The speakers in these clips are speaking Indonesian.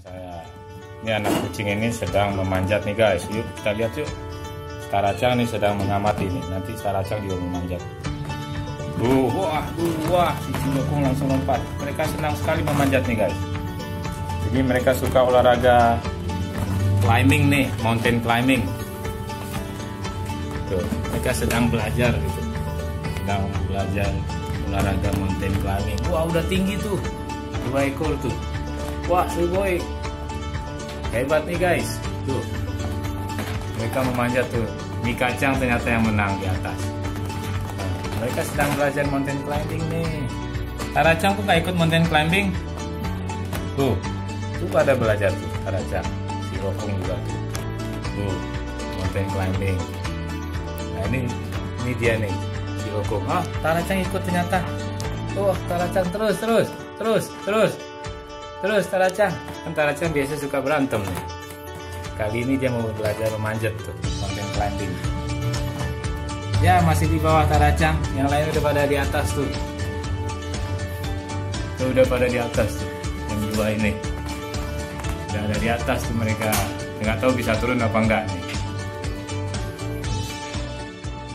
Saya ini anak kucing ini sedang memanjat nih guys. Yuk kita lihat yuk. Taracang nih sedang mengamati nih. Nanti Taracang juga memanjat. Wah, si Cilokong langsung lompat. Mereka senang sekali memanjat nih guys. Jadi mereka suka olahraga climbing nih, mountain climbing. Tuh, mereka sedang belajar gitu. Sedang belajar olahraga mountain climbing. Wah, udah tinggi tuh. 2 ekor tuh. Wah, si boy. Hebat nih guys. Tuh. Mereka memanjat tuh. Mie kacang ternyata yang menang di atas. Nah, mereka sedang belajar mountain climbing nih. Taracang tuh gak ikut mountain climbing. Tuh. Tuh pada belajar tuh Taracang. Si Rokong juga tuh. Tuh. Mountain climbing. Nah ini dia nih. Si Rokong. Ah, Taracang ikut ternyata. Tuh, Taracang terus Taracang. Kan Taracang biasa suka berantem nih. Kali ini dia mau belajar memanjat tuh, mountain climbing. Ya, masih di bawah Taracang. Yang lain udah pada di atas tuh. Tuh udah pada di atas tuh. Yang dua ini. Udah ada di atas tuh mereka. Nggak tahu bisa turun apa enggak nih.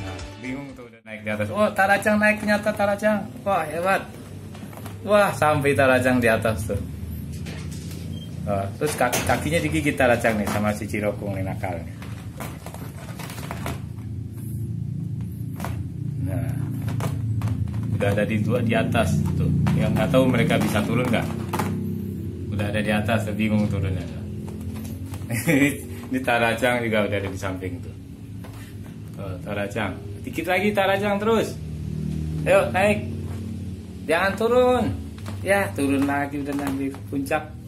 Nah, bingung tuh udah naik di atas. Oh, Taracang naik ternyata Taracang. Wah, hebat. Wah, sampai Taracang di atas tuh. Terus kakinya digigit Taracang nih sama si Cilokong nih nakal nih. Nah, udah ada di atas tuh. Yang nggak tahu mereka bisa turun nggak? Udah ada di atas, bingung turunnya. Ini Taracang juga udah ada di samping tuh. Taracang, dikit lagi Taracang terus. Ayo naik. Jangan turun. Ya, turun lagi udah nanti puncak.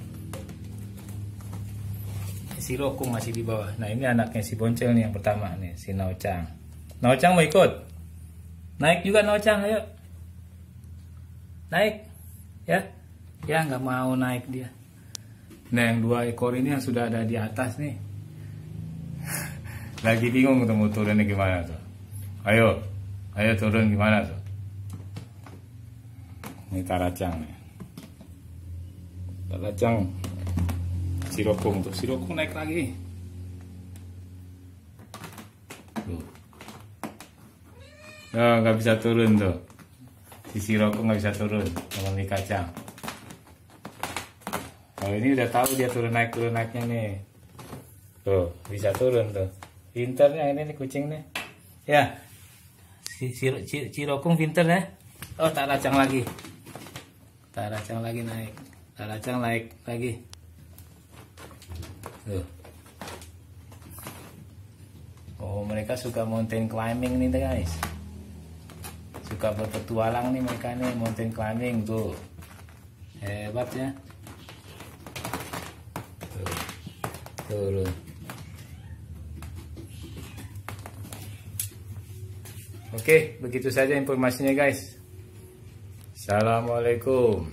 Si Rokong masih di bawah. Nah, ini anaknya si Boncel nih yang pertama nih, si Naocang. Naocang mau ikut? Naik juga Naocang, ayo. Naik. Ya. Ya, nggak mau naik dia. Nah, yang 2 ekor ini yang sudah ada di atas nih. Lagi bingung tuh mau turunnya gimana tuh. Ayo turun gimana tuh. Ini Taracang nih. Taracang. Si Rokong tuh. Si Rokong naik lagi. Tuh. Oh, nggak bisa turun tuh. Si Rokong nggak bisa turun sama mie kacang. Kalau ini udah tahu dia turun naiknya nih. Tuh, bisa turun tuh. Pinternya ini nih kucing nih. Ya. Si Rokong pinter ya. Oh, Taracang lagi. Taracang lagi naik. Taracang naik lagi. Tuh. Oh, mereka suka mountain climbing nih guys. Suka berpetualang nih mereka nih mountain climbing tuh. Hebat ya. Tuh. Oke, begitu saja informasinya guys. Assalamualaikum.